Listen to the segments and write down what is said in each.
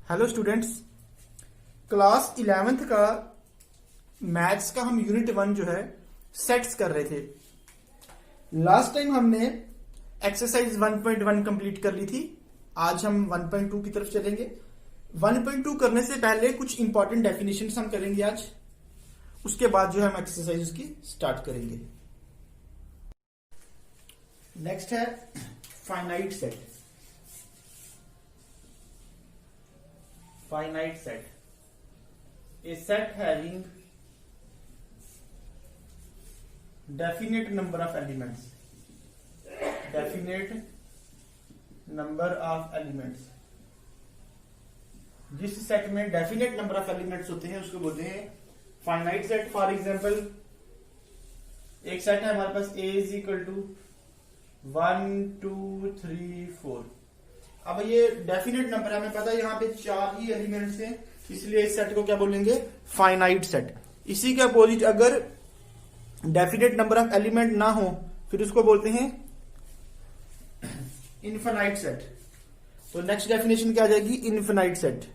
Hello students, class 11th का maths का हम यूनिट 1 जो है सेट्स कर रहे थे। लास्ट टाइम हमने एक्सरसाइज 1.1 कंप्लीट कर ली थी। आज हम 1.2 की तरफ चलेंगे। 1.2 करने से पहले कुछ इंपॉर्टेंट डेफिनेशंस हम करेंगे आज, उसके बाद जो है हम एक्सरसाइज की स्टार्ट करेंगे। नेक्स्ट है finite set. Finite set, a set having definite number of elements. Definite number of elements. जिस सेट में डेफिनेट नंबर ऑफ एलिमेंट्स होते हैं उसको बोलते हैं फाइनाइट सेट। फॉर एग्जाम्पल, एक सेट है हमारे पास a इज इक्वल टू 1 2 3 4। अब ये डेफिनेट नंबर है, हमें पता है यहाँ पे 4 ही एलिमेंट्स हैं, इसलिए इस सेट को क्या बोलेंगे? Finite set. इसी के अपोजिट अगर डेफिनेट नंबर ऑफ एलिमेंट ना हो फिर उसको बोलते हैं इनफिनाइट सेट। तो नेक्स्ट डेफिनेशन क्या आ जाएगी? Infinite set.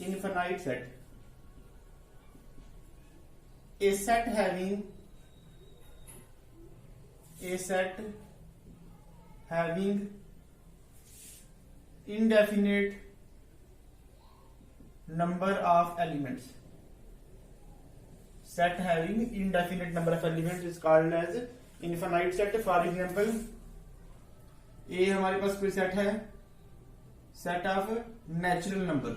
Infinite set, A set having a set having indefinite number of elements. Set having indefinite number of elements is called as infinite set. For example, a हमारे पास कोई set है, set of natural number.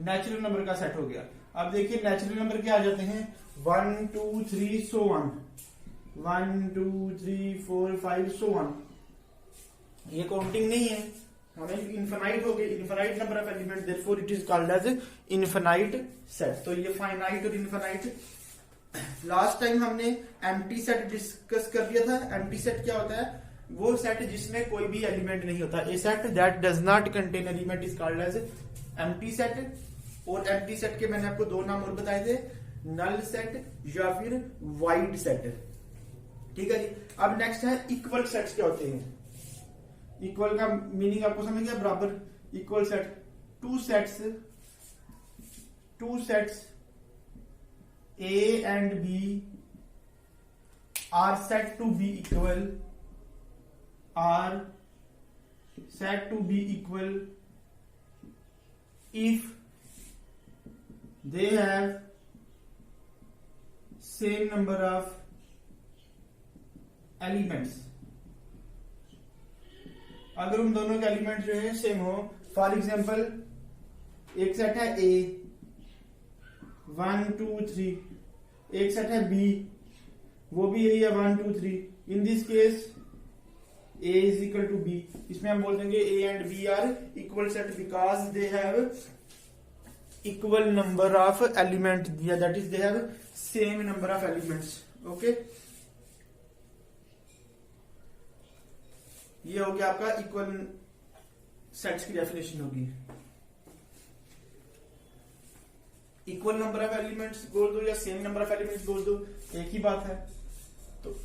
Natural number का set हो गया। अब देखिए natural number क्या आ जाते हैं? 1 2 3 so on, 1 2 3 4 5 so on। ये काउंटिंग नहीं है, हमें इनफिनाइट हो गई, infinite number of element, therefore it is called as infinite set. तो ये फाइनाइट और इनफिनाइट। लास्ट टाइम हमने एम्प्टी सेट डिस्कस कर दिया था। एम्प्टी सेट क्या होता है? वो सेट जिसमें कोई भी एलिमेंट नहीं होता। A set that does not contain element is called as empty set. और एम्प्टी सेट के मैंने आपको दो नाम और बताए थे, नल सेट या फिर वाइड सेट। ठीक है जी। अब नेक्स्ट है इक्वल सेट्स। क्या होते हैं इक्वल का मीनिंग? आपको समझ गया? बराबर। Equal set, two sets A and B are said to be equal, if they have same number of elements. अगर उन दोनों के एलिमेंट जो है सेम हो। फॉर एग्जाम्पल, एक सेट है A 1 2 3, एक सेट है B, वो भी यही है 1 2 3। In this case A is equal to B। इसमें हम बोल देंगे A and B are equal set because they have equal number of element, that is they have same number of elements. Okay, ये हो गया आपका इक्वल सेट्स की definition होगी। इक्वल नंबर ऑफ एलिमेंट्स बोल दो या सेम नंबर ऑफ एलिमेंट्स बोल दो, एक ही बात है। तो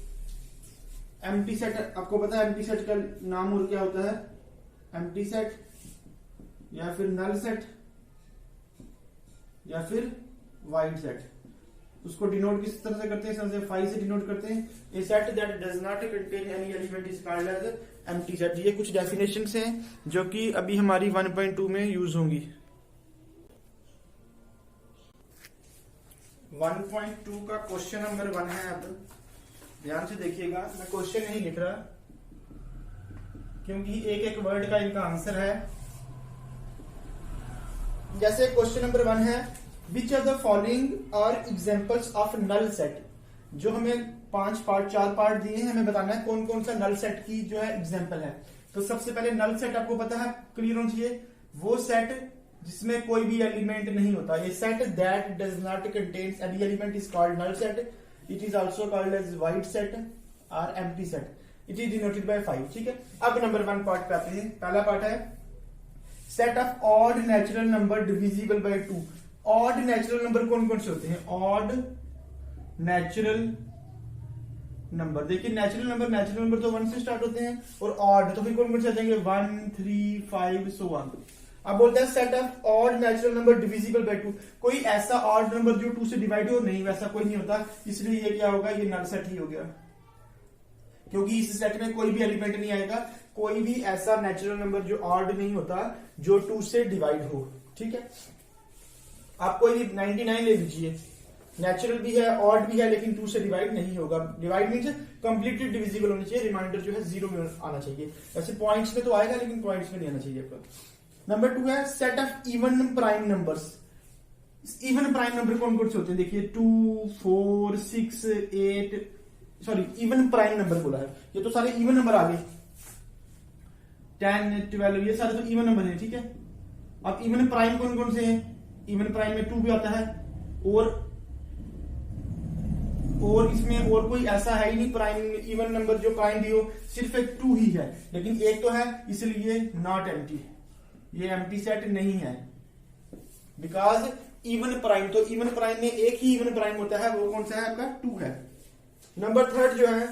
एम्प्टी सेट, आपको पता है एम्प्टी सेट का नाम और क्या होता है? एम्प्टी सेट या फिर नल सेट या फिर वाइड सेट। उसको डिनोट किस तरह से करते हैं? सबसे फाइव से डिनोट करते हैं। A set that does not contain any element is called as empty set. ये कुछ डेफिनेशंस हैं जो कि अभी हमारी 1.2 में यूज होंगी। 1.2 का क्वेश्चन नंबर 1 है। अब ध्यान से देखिएगा, मैं क्वेश्चन नहीं लिख रहा क्योंकि एक एक वर्ड का इनका आंसर है। जैसे क्वेश्चन नंबर 1 है, which are the following are examples of null set. जो हमें 4 पार्ट दिए हैं, हमें बताना है कौन कौन सा नल सेट की जो है एग्जाम्पल है। तो सबसे पहले नल सेट आपको पता है, क्लियर होना चाहिए, वो सेट जिसमें कोई भी एलिमेंट नहीं होता। ये set that does not contains any element is called null set. It is also called as void set और empty set. It is denoted by 5। ठीक है, अब नंबर 1 पार्ट पे आते हैं। पहला पार्ट है set of odd natural number divisible by 2। Odd natural number कौन कौन से होते हैं? Odd natural number. देखिए नेचुरल नंबर तो 1 से स्टार्ट होते हैं, और ऑड तो फिर कौन कौन से आ जाएंगे, 1 3 5 सो ऑन। अब बोलते हैं set of odd natural number divisible by 2। कोई ऐसा ऑड नंबर जो 2 से डिवाइड हो, नहीं, वैसा कोई नहीं होता, इसलिए ये क्या होगा, ये नल सेट ही हो गया, क्योंकि इस सेट में कोई भी एलिमेंट नहीं आएगा, कोई भी ऐसा नेचुरल नंबर जो ऑड नहीं होता जो 2 से डिवाइड हो। ठीक है, आप कोई 99 ले लीजिए, नेचुरल भी है ऑड भी है, लेकिन 2 से डिवाइड नहीं होगा। डिवाइड मीन्स कंप्लीटली डिविजिबल होना चाहिए, रिमाइंडर जो है 0 में आना चाहिए। वैसे पॉइंट्स में तो आएगा, लेकिन पॉइंट्स में नहीं आना चाहिए आपका। नंबर 2 है set of even prime numbers. Even prime number कौन कौन से होते हैं, देखिए 2 4 6 8, सॉरी इवन प्राइम नंबर बोला है, ये तो सारे इवन नंबर आ गए, 10 12, ये सारे तो इवन नंबर है। ठीक है, अब इवन प्राइम कौन कौन से हैं, इवन प्राइम में 2 भी आता है, और इसमें और कोई ऐसा है ही नहीं प्राइम इवन नंबर जो प्राइम भी हो, सिर्फ एक 2 ही है, लेकिन एक तो है, इसलिए नॉट एम्प्टी, ये एम्प्टी सेट नहीं है, बिकॉज इवन प्राइम, तो इवन प्राइम में एक ही इवन प्राइम होता है, वो कौन सा है आपका, 2 है। नंबर 3 जो है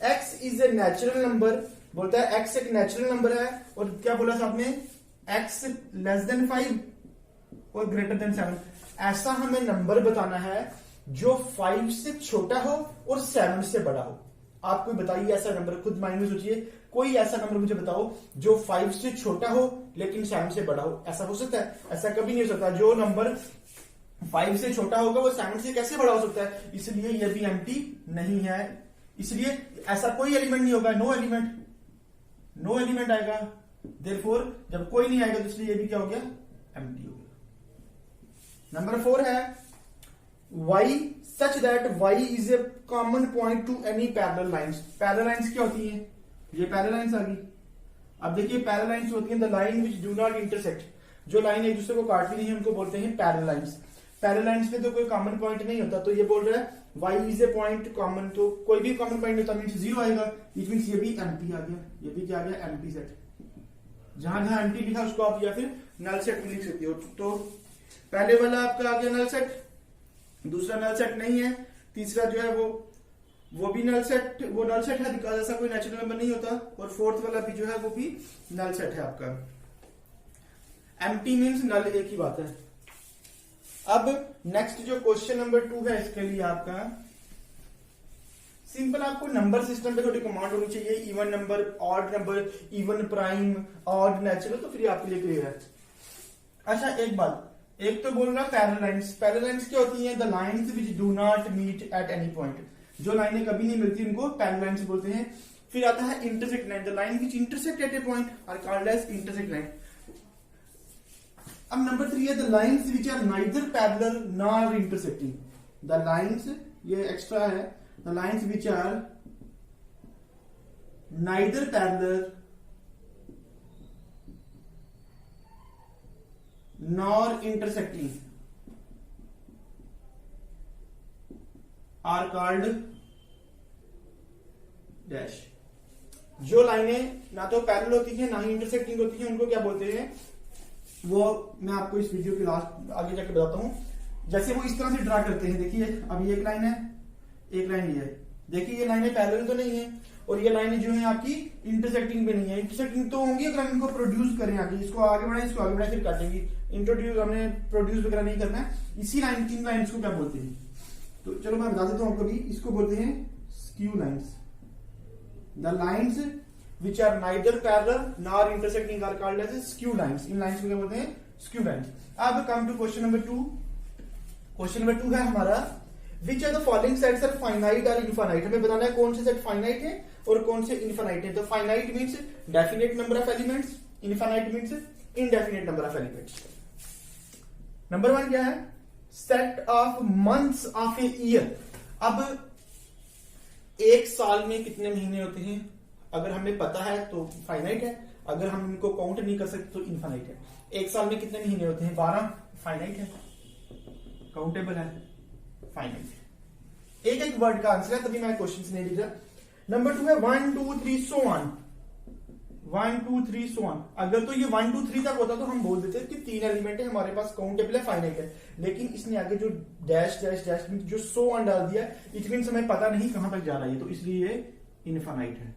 x is a natural number, बोलता है x एक नेचुरल नंबर है, और क्या बोला साहब ने, x लेस देन 5 और ग्रेटर देन 7। ऐसा हमें नंबर बताना है जो 5 से छोटा हो और 7 से बड़ा हो। आप कोई बताइए ऐसा नंबर, खुद माइंड में सोचिए, कोई ऐसा नंबर मुझे बताओ जो 5 से छोटा हो लेकिन 7 से बड़ा हो। ऐसा हो सकता है? ऐसा कभी नहीं हो सकता। जो नंबर 5 से छोटा होगा वो 7 से कैसे बड़ा हो सकता है? इसलिए यह भी एम्प्टी नहीं है, इसलिए ऐसा कोई एलिमेंट नहीं होगा, नो एलिमेंट आएगा। देयरफॉर जब कोई नहीं आएगा तो इसलिए ये भी क्या हो गया, एम्प्टी हो गया। नंबर 4 है y such that y is a common point to any parallel lines। Parallel lines क्या होती हैं? ये पैरेलल लाइंस आ गई। अब देखिए पैरेलल लाइंस होती हैं the line which do not intersect, जो लाइन एक दूसरे को काटती नहीं है उनको बोलते हैं पैरेलल लाइंस। पैरेलल लाइंस में तो कोई कॉमन पॉइंट नहीं होता, तो ये बोल रहा है y is a point common, तो कोई भी कॉमन पॉइंट होता मीन्स 0 आएगा, इट मीन्स ये भी एम्प्टी आ गया, ये भी क्या आ गया, एम्प्टी सेट। जहां जहां एम्प्टी लिखा उसको आप या फिर नल सेट में लिख सकते हो। तो पहले वाला आपका आ गया नल सेट, दूसरा नल सेट नहीं है, तीसरा जो है वो भी नल सेट, वो नल सेट है बिकॉज ऐसा कोई नेचुरल नंबर नहीं होता, और फोर्थ वाला भी जो है वो भी नल सेट है आपका। एम्प्टी मींस नल, एक ही बात है। अब नेक्स्ट जो क्वेश्चन नंबर 2 है इसके लिए आपका सिंपल, आपको नंबर सिस्टम पे थोड़ी कमांड होनी चाहिए, even number, odd number, even prime, odd natural, तो फिर आपके लिए क्लियर है। अच्छा एक बात, एक तो बोल रहा पैरेलल लाइंस। पैरेलल लाइंस क्या होती हैं? The lines which do not meet at any point, जो लाइनें कभी नहीं मिलती उनको पैरेलल लाइंस बोलते हैं। फिर आता है intersect line, the line which intersect at a point are called as intersect line. अब नंबर 3 है the lines which are neither parallel nor intersecting. The lines, ये एक्स्ट्रा है, the lines which are neither parallel nor intersecting are called dash. जो लाइनें ना तो parallel होती हैं ना ही इंटरसेक्टिंग होती हैं उनको क्या बोलते हैं, वो मैं आपको इस वीडियो के लास्ट आगे जाके बताता हूं। जैसे वो इस तरह से ड्रा करते हैं, देखिए अब ये एक लाइन है, एक लाइन ये है, देखिए ये लाइनें पैरेलल तो नहीं है, और ये लाइनें जो है आपकी इंटरसेक्टिंग पे नहीं है। इंटरसेक्टिंग तो होंगी अगर हम इनको प्रोड्यूस करें, आगे इसको आगे बढ़ाएं, इसको आगे बढ़ाएं, फिर काटेंगे। इंट्रोड्यूस हमने प्रोड्यूस वगैरह नहीं करना है। इसी लाइन, इन लाइन्स को क्या बोलते हैं? तो चलो मैं बता देता हूं आपको भी, इसको बोलते हैं skew lines. The lines which are neither parallel nor intersecting are called as skew lines. इन लाइन्स को क्या बोलते हैं? Skew lines. अब come to question number 2। Question number 2 है हमारा which are the following sets are finite और infinite. हमें बताना है कौन से सेट फाइनाइट है और कौन से इनफाइनाइट है। तो finite means definite number of elements, infinite means indefinite number of elements. Number 1 क्या है? Set of months of a year. अब एक साल में कितने महीने होते हैं? अगर हमें पता है तो फाइनाइट है, अगर हम इनको काउंट नहीं कर सकते तो इनफाइनाइट है। एक साल में कितने महीने होते हैं? 12, फाइनाइट है, काउंटेबल है, फाइनाइट है। एक एक वर्ड का आंसर है, तभी मैं क्वेश्चन नहीं लिख रहा। नंबर 2 है 1 2 3 सो ऑन। 1 2 3 so on. अगर तो ये 1 2 3 तक होता तो हम बोल देते कि 3 एलिमेंट है हमारे पास, काउंटेबल है, फाइनाइट है। लेकिन इसने आगे जो डैश डैश डैश जो सो ऑन डाल दिया, इट मीन हमें पता नहीं कहां तक जा रहा है, तो इसलिए ये इनफाइनाइट है।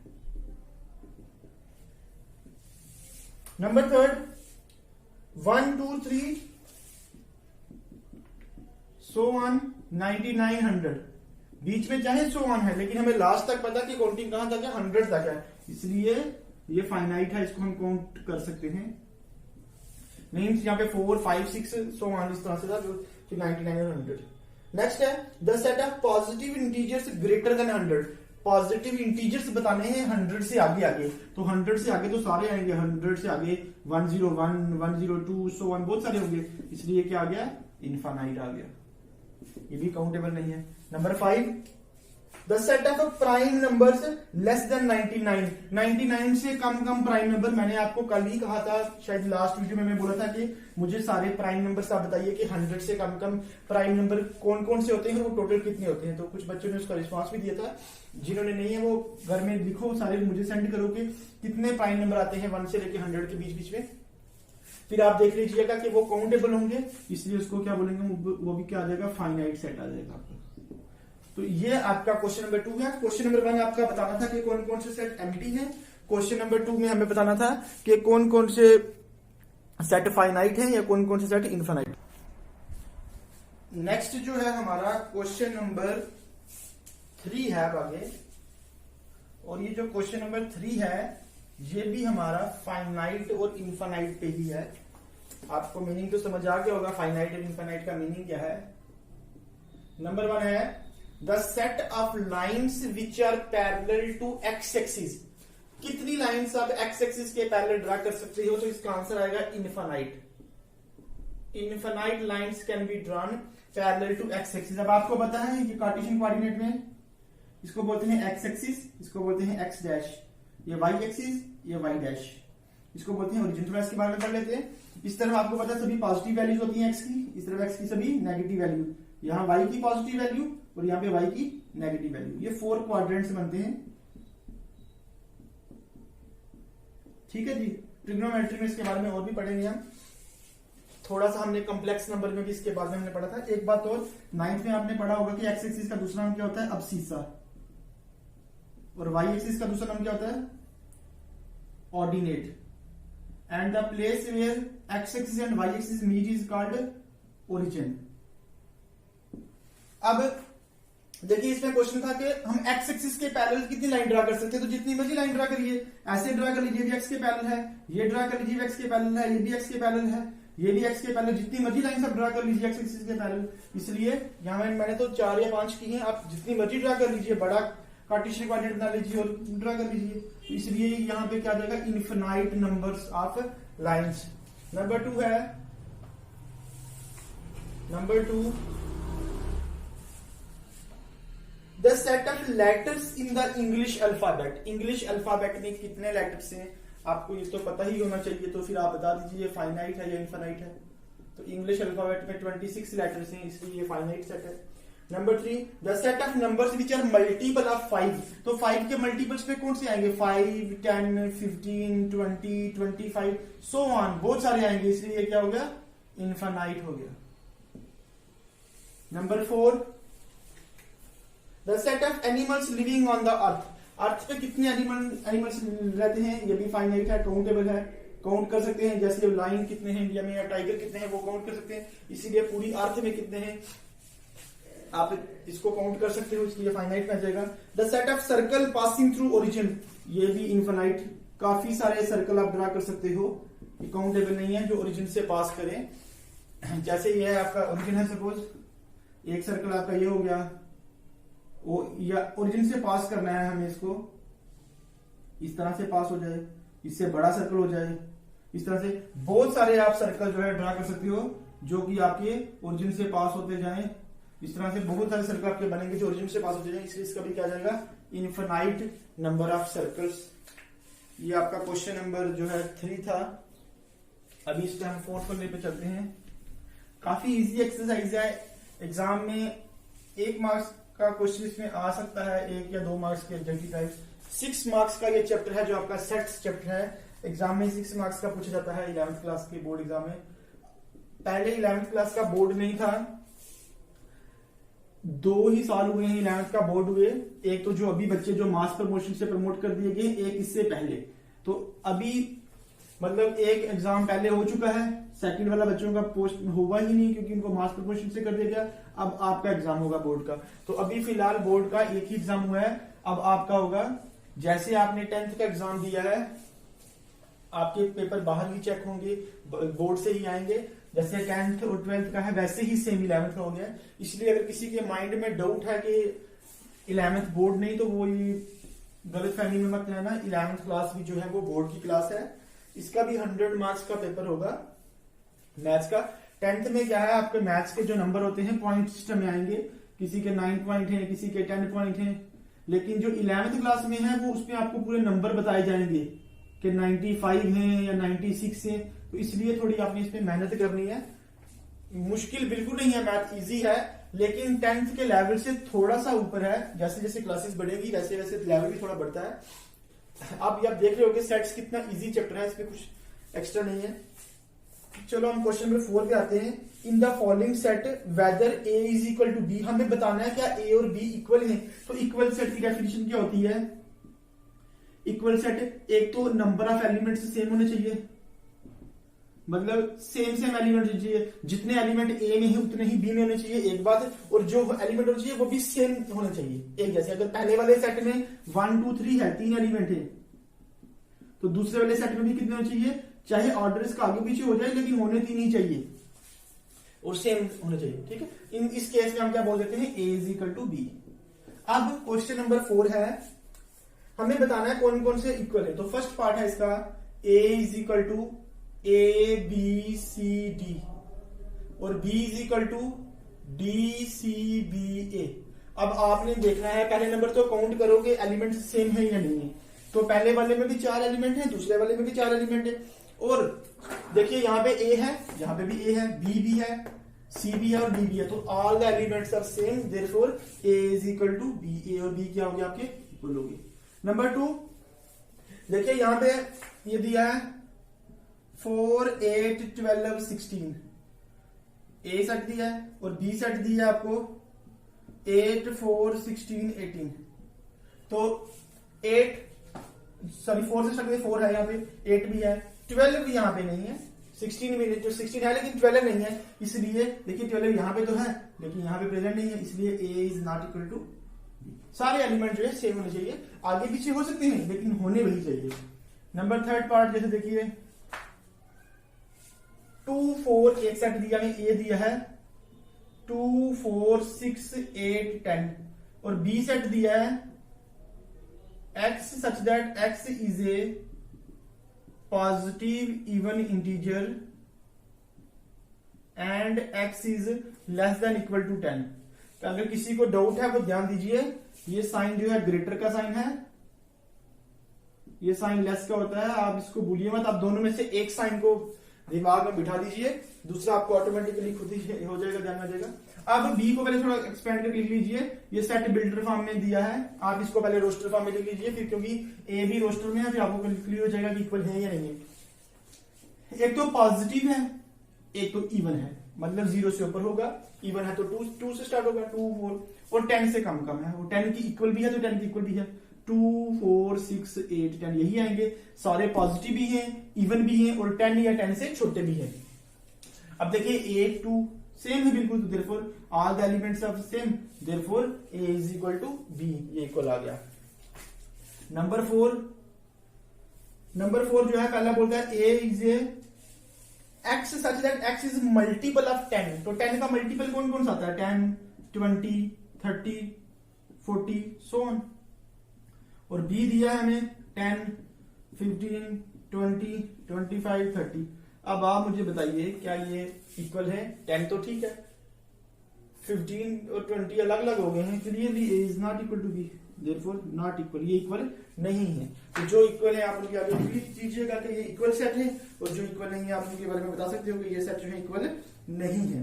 नंबर थर्ड 1 2 3 सो ऑन 9900, बीच में चाहे सो ऑन है लेकिन हमें लास्ट तक पता कि काउंटिंग कहां तक है, 100 तक है, इसलिए ये फाइनाइट है, इसको हम काउंट कर सकते हैं। मीन्स यहाँ पे 4 5 6 सो ऑन इस तरह से था, जो 99 और 100। नेक्स्ट है the set of positive integers greater than 100। Positive integers बताने हैं 100 से आगे आगे, तो 100 से आगे तो सारे आएंगे, 100 से आगे 101 102 सो ऑन बहुत सारे होंगे, इसलिए क्या आ गया, इनफाइनाइट आ गया, ये भी काउंटेबल नहीं है। Number 5 the set of prime numbers less than 99। 99 से कम प्राइम नंबर, मैंने आपको कल ही कहा था, शायद लास्ट वीडियो में मैं बोला था कि मुझे सारे प्राइम नंबर्स आप बताइए कि 100 से कम प्राइम नंबर कौन कौन से होते हैं और वो टोटल कितने होते हैं। तो कुछ बच्चों ने उसका रिस्पॉन्स भी दिया था, जिन्होंने नहीं है वो घर में लिखो, सारे मुझे सेंड करो कि कितने प्राइम नंबर आते हैं 1 से लेकर 100 के बीच में, फिर आप देख लीजिएगा कि वो काउंटेबल होंगे, इसलिए उसको क्या बोलेंगे, वो भी क्या आ जाएगा, फाइनाइट सेट आ जाएगा आपका। तो ये आपका क्वेश्चन नंबर 2 है। क्वेश्चन नंबर 1 आपका बताना था कि कौन कौन से सेट एम्प्टी है, क्वेश्चन नंबर 2 में हमें बताना था कि कौन कौन से सेट फाइनाइट है या कौन कौन से सेट इनफाइनाइट। नेक्स्ट जो है हमारा क्वेश्चन नंबर 3 है अब आगे, और ये जो क्वेश्चन नंबर 3 है ये भी हमारा फाइनाइट और इनफाइनाइट पे ही है। आपको मीनिंग तो समझ आ गया होगा फाइनाइट और इनफाइनाइट का मीनिंग क्या है। नंबर 1 है the set of lines which are parallel to x axis. कितनी लाइन्स आप एक्स एक्सिस के पैरेलल ड्रा कर सकते हो, तो इसका आंसर आएगा infinite. Infinite lines can be drawn parallel to x axis. अब आपको पता है ये कार्टेशियन कोऑर्डिनेट में इसको बोलते हैं एक्स एक्सिस, इसको बोलते हैं एक्स डैश, ये वाई एक्सिस, ये वाई डैश, इसको बोलते हैं ओरिजिन। थोड़ा इसके बारे में पढ़ लेते हैं। इस तरफ आपको पता है सभी पॉजिटिव वैल्यूज होती हैं एक्स की, इस तरफ एक्स की सभी नेगेटिव वैल्यू, यहाँ वाई की पॉजिटिव वैल्यू और यहाँ पे वाई की नेगेटिव वैल्यू, ये 4 क्वाड्रेंट्स बनते हैं। ठीक है जी, ट्रिग्नोमेट्री में इसके बारे में और भी पढ़ेंगे हम, थोड़ा सा हमने कॉम्प्लेक्स नंबर में भी इसके बारे में हमने पढ़ा था। एक बात और 9th में आपने पढ़ा होगा कि एक्स एक्सिस का दूसरा नाम क्या होता है, अब्सीसा, और वाई एक्सिस का दूसरा नाम क्या होता है, ordinate, and the place where x axis and y axis meet is called origin. अब देखिए इसमें क्वेश्चन था कि हम एक्स एक्सिस के पैरेलल कितनी लाइन ड्रा कर सकते हैं, तो जितनी मर्जी लाइन ड्रा करिए, ऐसे ड्रा कर लीजिए, भी एक्स के पैरेलल है, ये ड्रा कर लीजिए एक्स के पैरेलल है, ये भी एक्स के पैरेलल है, ये भी एक्स के पैरेलल, जितनी मर्जी लाइन सब ड्रा कर लीजिए एक्स एक्सिस के पैरेलल। इसलिए यहाँ मैंने तो 4 या 5 की हैं, आप जितनी मर्जी ड्रा कर लीजिए, बड़ा कार्टेशियन कोऑर्डिनेट बना लीजिए और ड्रा कर लीजिए। इसलिए यहाँ पे क्या आ जाएगा, infinite numbers of lines. Number 2 है, number 2 the set of letters in the English alphabet. English alphabet में कितने लेटर्स हैं आपको ये तो पता ही होना चाहिए, तो फिर आप बता दीजिए फाइनाइट है या इनफाइनाइट है। तो इंग्लिश अल्फाबेट में 26 लेटर्स हैं, इसलिए ये फाइनाइट सेट है। Number 3 the set of numbers which are multiple of 5। तो 5 के मल्टीपल्स में कौन से आएंगे, 5 10 15 20 25 सो ऑन, बहुत सारे आएंगे, इसलिए क्या हो गया, इनफाइनाइट हो गया। Number 4 the set of animals living on the earth. Earth पे कितने एनिमल्स रहते हैं, ये भी फाइनाइट है, काउंटेबल है, काउंट कर सकते हैं। जैसे लाइन कितने हैं इंडिया में या टाइगर कितने हैं वो काउंट कर सकते हैं, इसीलिए पूरी अर्थ में कितने हैं आप इसको काउंट कर सकते हो, इसलिए फाइनाइट में आ जाएगा। The set of circle passing through origin, ये भी इनफाइनाइट, काफी सारे सर्कल आप ड्रा कर सकते हो, ये काउंटेबल नहीं है जो ओरिजिन से पास करें। जैसे ये है आपका ओरिजिन है, सपोज एक सर्कल आपका ये हो गया, वो या ओरिजिन से पास करना है हमें, इसको इस तरह से पास हो जाए, इससे बड़ा सर्कल हो जाए, इस तरह से बहुत सारे आप सर्कल जो है ड्रा कर सकते हो जो कि आपके ओरिजिन से पास होते जाएं। इस तरह से बहुत सारे सर्कल आपके बनेंगे जो ओरिजिन से पास होते जाएं, इसलिए इसका भी क्या जाएगा, इनफिनाइट नंबर ऑफ सर्कल्स। ये आपका क्वेश्चन नंबर जो है 3 था। अभी इस टाइम 4th पन्ने पे चलते हैं। काफी इजी एक्सरसाइज है, एग्जाम में 1 मार्क्स का क्वेश्चन इसमें आ सकता है, 1 या 2 मार्क्स के ऑब्जेक्टिव टाइप। 6 मार्क्स का ये चैप्टर है जो आपका सेट्स चैप्टर है। एग्जाम में 6 मार्क्स का पूछा जाता है 11th क्लास के बोर्ड एग्जाम में। पहले 11th क्लास का बोर्ड नहीं था, 2 ही साल हुए हैं 11th का बोर्ड हुए। एक तो जो अभी बच्चे जो मास प्रमोशन से प्रमोट कर दिए गए, एक इससे पहले। तो अभी मतलब एक एग्जाम पहले हो चुका है, सेकंड वाला बच्चों का पोस्ट होगा ही नहीं क्योंकि उनको मास प्रमोशन से कर दिया गया। अब आपका एग्जाम होगा बोर्ड का। तो अभी फिलहाल बोर्ड का एक ही एग्जाम हुआ है। अब आपका होगा, जैसे आपने 10th का एग्जाम दिया है, आपके पेपर बाहर ही चेक होंगे, बोर्ड से ही आएंगे। जैसे 10th और 12th का है वैसे ही सेम 11th का हो गया। इसलिए अगर किसी के माइंड में डाउट है कि 11th बोर्ड नहीं, तो वो ये गलत फहमी में मत लेना। 11th क्लास भी जो है वो बोर्ड की क्लास है। इसका भी 100 मार्क्स का पेपर होगा मैथ्स का। 10th में क्या है, आपके मैथ्स के जो नंबर होते हैं पॉइंट सिस्टम में आएंगे। किसी के 9 पॉइंट है, किसी के 10 पॉइंट है। लेकिन जो 11th क्लास में है वो उसमें आपको पूरे नंबर बताए जाएंगे कि 95 हैं या 96 हैं। तो इसलिए थोड़ी आपने इस पे मेहनत करनी है। मुश्किल बिल्कुल नहीं है, मैथ इजी है, लेकिन 10th के लेवल से थोड़ा सा ऊपर है। जैसे जैसे क्लासेस बढ़ेगी वैसे वैसे लेवल भी थोड़ा बढ़ता है। आप देख रहे हो कि सेट्स कितना इजी चैप्टर है, इसमें कुछ एक्स्ट्रा नहीं है। चलो हम क्वेश्चन नंबर 4 पे आते हैं। In the following set whether A is equal to B, हमें बताना है क्या ए और बी इक्वल है। तो इक्वल सेट की डेफिनेशन क्या होती है? इक्वल सेट, एक तो नंबर ऑफ एलिमेंट्स सेम होने चाहिए, मतलब सेम एलिमेंट चाहिए। जितने एलिमेंट ए में है उतने ही बी में होने चाहिए, एक बात। और जो एलिमेंट होना चाहिए वो भी सेम होना चाहिए, एक जैसे। अगर पहले वाले सेट में 1 2 3 है, 3 एलिमेंट है, तो दूसरे वाले सेट में भी कितने होने चाहिए? चाहे ऑर्डर इसका आगे पीछे हो जाए लेकिन होने 3 ही चाहिए और सेम होने चाहिए, ठीक है। इस केस में हम क्या बोल देते हैं? ए इज इक्वल टू बी। अब क्वेश्चन नंबर 4 है, हमें बताना है कौन कौन से इक्वल है। तो फर्स्ट पार्ट है इसका, A is equal to A B C D और B is equal to D C B A. अब आपने देखना है, पहले नंबर तो काउंट करो कि एलिमेंट सेम है या नहीं है। तो पहले वाले में भी 4 एलिमेंट है, दूसरे वाले में भी 4 एलिमेंट है। और देखिए यहाँ पे ए है, यहाँ पे भी ए है, बी भी है, सी भी है और डी भी है। तो all the elements are same, therefore A is equal to B. A और बी क्या होंगे आपके? इक्वल होंगे। नंबर 2 देखिए यहाँ पे ये दिया है 4 8 12 16, ए सेट दिया है और बी सेट दिया है आपको 8 4 16 18। तो 4 से स्टार्ट 4 है, यहाँ पे 8 भी है, 12 भी यहाँ पे नहीं है, 16 भी नहीं। तो 16 है लेकिन 12 नहीं है, इसलिए देखिए 12 यहाँ पे तो है लेकिन यहाँ पे प्रेजेंट नहीं है, इसलिए A is not equal to B. सारे एलिमेंट जो है सेम होने चाहिए, आगे पीछे हो सकते हैं लेकिन होने वही चाहिए। नंबर 3 पार्ट जैसे देखिए 2 4 एक सेट दिया है, ए दिया है 2 4 6 8 10 और बी सेट दिया है x such that x is a positive even integer and x is less than equal to 10। तो अगर किसी को डाउट है वो ध्यान दीजिए, ये साइन जो है ग्रेटर का साइन है, ये साइन लेस का होता है। आप इसको भूलिए मत, आप दोनों में से एक साइन को दिमाग में बिठा दीजिए, दूसरा आपको ऑटोमेटिकली खुद ही हो जाएगा, ध्यान में जाएगा। अब बी को पहले थोड़ा एक्सपेंड करके लिख लीजिए। ये सेट बिल्डर फॉर्म में दिया है, आप इसको पहले रोस्टर फॉर्म में लिख लीजिए, फिर क्योंकि ए भी रोस्टर में है फिर आपको क्लियर हो जाएगा कि इक्वल है या नहीं है। एक तो पॉजिटिव है, एक तो इवन है, मतलब 0 से ऊपर होगा, इवन है तो 2 से स्टार्ट होगा, 2 4 और 10 से कम कम है। वो 10 की इक्वल भी है तो 10 की इक्वल भी है, 2 4 6 8 10 यही आएंगे। सारे पॉजिटिव भी हैं, इवन भी हैं और 10 या 10 से छोटे भी हैं। अब देखिए 8 2 सेम है बिल्कुल, तो therefore all the elements are same, therefore A is equal to B, ये इक्वल आ गया। नंबर 4 जो है पहला बोलता है A is A x such that x is multiple of 10। तो 10 का मल्टीपल कौन कौन सा आता है? 10 20 30 40 सो ऑन। और बी दिया है हमें 10 15 20 25 30। अब आप मुझे बताइए क्या ये इक्वल है? 10 तो ठीक है, 15 और 20 अलग अलग हो गए हैं, clearly A is not equal to B, therefore not equal, ये इक्वल नहीं है। तो जो इक्वल है आप उनके आगे रिपीट कीजिएगा कि ये इक्वल सेट है, और जो इक्वल नहीं है आप उनके बारे में बता सकते हो कि ये सेट जो है इक्वल नहीं है।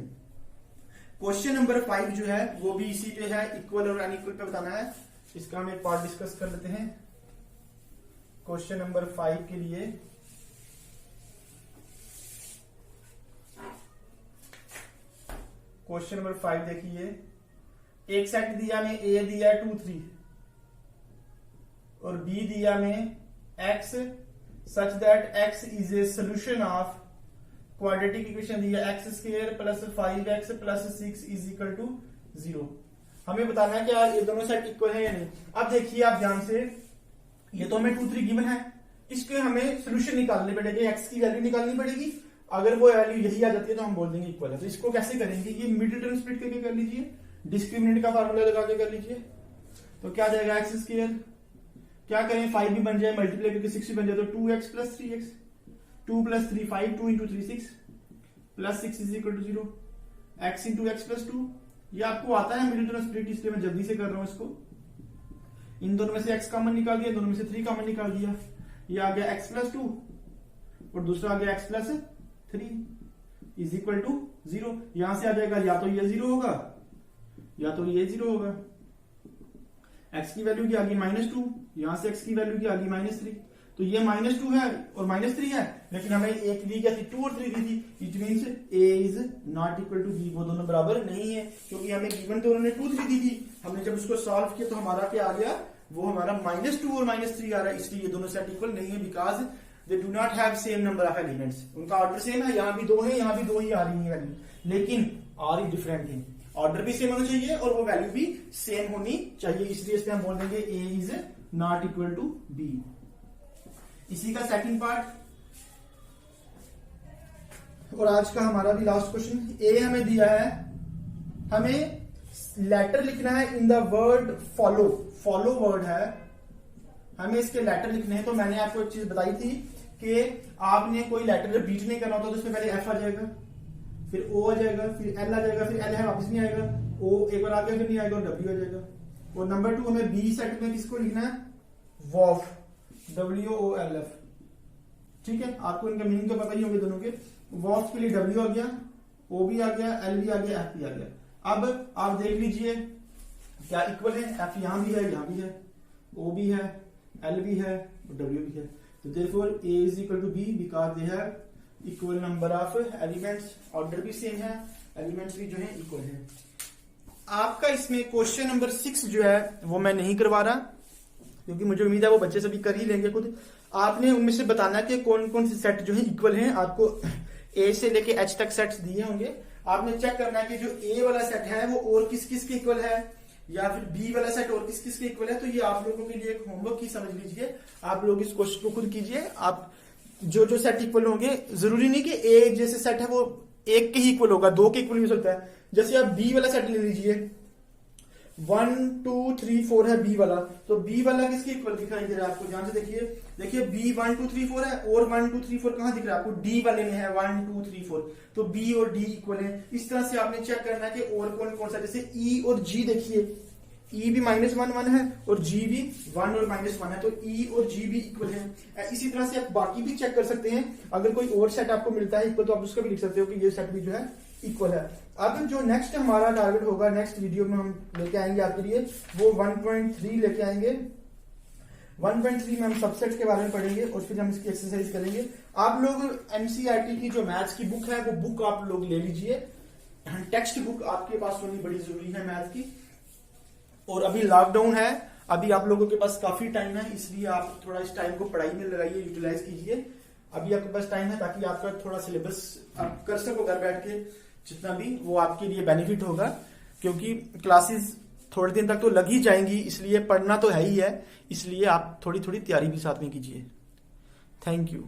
क्वेश्चन नंबर 5 जो है वो भी इसी पे है, इक्वल और अनइक्वल पे बताना है। इसका हम एक पार्ट डिस्कस कर लेते हैं। क्वेश्चन नंबर 5 के लिए क्वेश्चन नंबर 5 देखिए, एक सेट दिया में ए दिया 2 3 और बी दिया में x such that x is a solution of quadratic equation दिया x square plus 5x plus 6 is equal to 0। हमें बताना है कि यार ये दोनों सेट इक्वल है या नहीं। अब देखिए आप ध्यान से, ये तो हमें 2 3 गिवन है, इसके हमें सोल्यूशन निकालने पड़ेगी, x की वैल्यू निकालनी पड़ेगी। अगर वो वैल्यू यही आ जाती है तो हम बोल देंगे इक्वल है। तो इसको कैसे करेंगे, ये मिडिल टर्म स्प्लिट करके कर लीजिए, डिस्क्रिमिनेंट का फार्मूला लगा के कर लीजिए। तो क्या जाएगा x स्क्वायर, क्या करें 5 भी बन जाए, मल्टीप्लाई करके 6 भी बन जाए, तो 2x plus 3x, 2 plus 3 5, 2 into 3 6 plus 6 is equal to 0, x into x plus 2। ये आपको आता है मिडिल टर्म स्प्लिट, इसलिए मैं जल्दी से कर रहा हूं इसको। इन दोनों में से x कॉमन निकाल दिया, दोनों में से 3 कॉमन निकाल दिया, ये आ गया x प्लस 2 और दूसरा आ गया x plus 3 is equal to 0। यहां से आ जाएगा या तो ये 0 होगा या तो ये 0 होगा। x की वैल्यू की आ गई -2, यहां से x की वैल्यू की आ गई -3, तो ये -2 है और -3 है, लेकिन हमें एक दी क्या थी 2 और 3 दी थी। It means a is not equal to b, वो दोनों बराबर नहीं है, क्योंकि हमें गिवन तो उन्होंने 2 3 दी थी। हमने जब उसको सॉल्व किया तो हमारा क्या आ गया, वो हमारा -2 और -3 आ रहा है, इसलिए ये दोनों सेट इक्वल नहीं है, because they do not have same number of elements. उनका ऑर्डर सेम है, यहाँ भी 2 है, यहाँ भी 2 ही आ रही है वैल्यू, लेकिन आ रही डिफरेंट है। ऑर्डर भी सेम होना चाहिए और वो वैल्यू भी सेम होनी चाहिए, इसलिए इसमें हम बोल देंगे a is not equal to b। इसी का सेकंड पार्ट और आज का हमारा भी लास्ट क्वेश्चन। ए हमें दिया है, हमें लेटर लिखना है in the word follow, follow word है, हमें इसके लेटर लिखने हैं। तो मैंने आपको एक चीज बताई थी कि आपने कोई लेटर रिपीट नहीं करना होता, तो उसमें पहले एफ आ जाएगा, फिर ओ आ जाएगा, फिर एल आ जाएगा, फिर एल है वापस नहीं आएगा, ओ एक बार आ गया फिर नहीं आएगा, और डब्ल्यू आ जाएगा। और नंबर 2 हमें बी सेट में किसको लिखना है, वॉफ, WOLF। ठीक है, आपको इनका मीनिंग तो पता ही होंगे दोनों के। वॉफ के लिए W आ गया, O भी आ गया, L भी आ गया, F भी आ गया। अब आप देख लीजिए क्या इक्वल है, F यहां भी है, यहां भी है, O भी है, L भी है और W भी है। तो therefore A is equal to B because they have equal number of elements. Order भी सेम है, एलिमेंट्स भी जो है इक्वल है। आपका इसमें क्वेश्चन नंबर 6 जो है वो मैं नहीं करवा रहा, क्योंकि मुझे उम्मीद है वो बच्चे सभी कर ही लेंगे खुद। आपने उनमें से बताना कि कौन कौन से सेट जो है इक्वल हैं। आपको A से लेके H तक सेट्स दिए होंगे, आपने चेक करना है कि जो A वाला सेट है वो और किस किस के इक्वल है, या फिर B वाला सेट और किस किस के इक्वल है। तो ये आप लोगों के लिए एक होमवर्क ही समझ लीजिए, आप लोग इस क्वेश्चन को खुद कीजिए। आप जो जो सेट इक्वल होंगे, जरूरी नहीं कि A जैसे सेट है वो 1 के ही इक्वल होगा, 2 के इक्वल भी हो सकता है। जैसे आप B वाला सेट ले लीजिए, 1 2 3 4 है B वाला, तो B वाला किसके इक्वल दिखाई दे रहा है आपको, ध्यान से देखिए। देखिए B 1 2 3 4 है, और 1 2 3 4 कहां दिख रहा है आपको, D वाले में है 1 2 3 4, तो B और D इक्वल है। इस तरह से आपने चेक करना है कि और कौन कौन सा, जैसे E और G देखिए, E भी -1 1 है और G भी 1 और -1 है, तो E और G भी इक्वल है। इसी तरह से आप बाकी भी चेक कर सकते हैं। अगर कोई और सेट आपको मिलता है इक्वल, तो आप उसका भी लिख सकते हो कि ये सेट भी जो है इक्वल है। अब जो नेक्स्ट हमारा टारगेट होगा, नेक्स्ट वीडियो में हम लेके आएंगे आपके लिए, वो 1.3 लेके आएंगे। 1.3 में हम सबसेट के बारे में पढ़ेंगे और फिर हम इसकी एक्सरसाइज करेंगे। आप लोग NCERT की जो मैथ्स की बुक है वो बुक आप लोग ले लीजिए, टेक्स्ट बुक आपके पास होनी बड़ी जरूरी है मैथ की। और अभी लॉकडाउन है, अभी आप लोगों के पास काफी टाइम है, इसलिए आप थोड़ा इस टाइम को पढ़ाई में लगाइए, यूटिलाइज कीजिए। अभी आपके पास टाइम है ताकि आपका थोड़ा सिलेबस आप कर सको घर बैठ के, जितना भी वो आपके लिए बेनिफिट होगा, क्योंकि क्लासेस थोड़े दिन तक तो लग ही जाएंगी, इसलिए पढ़ना तो है ही है, इसलिए आप थोड़ी थोड़ी तैयारी भी साथ में कीजिए। Thank you.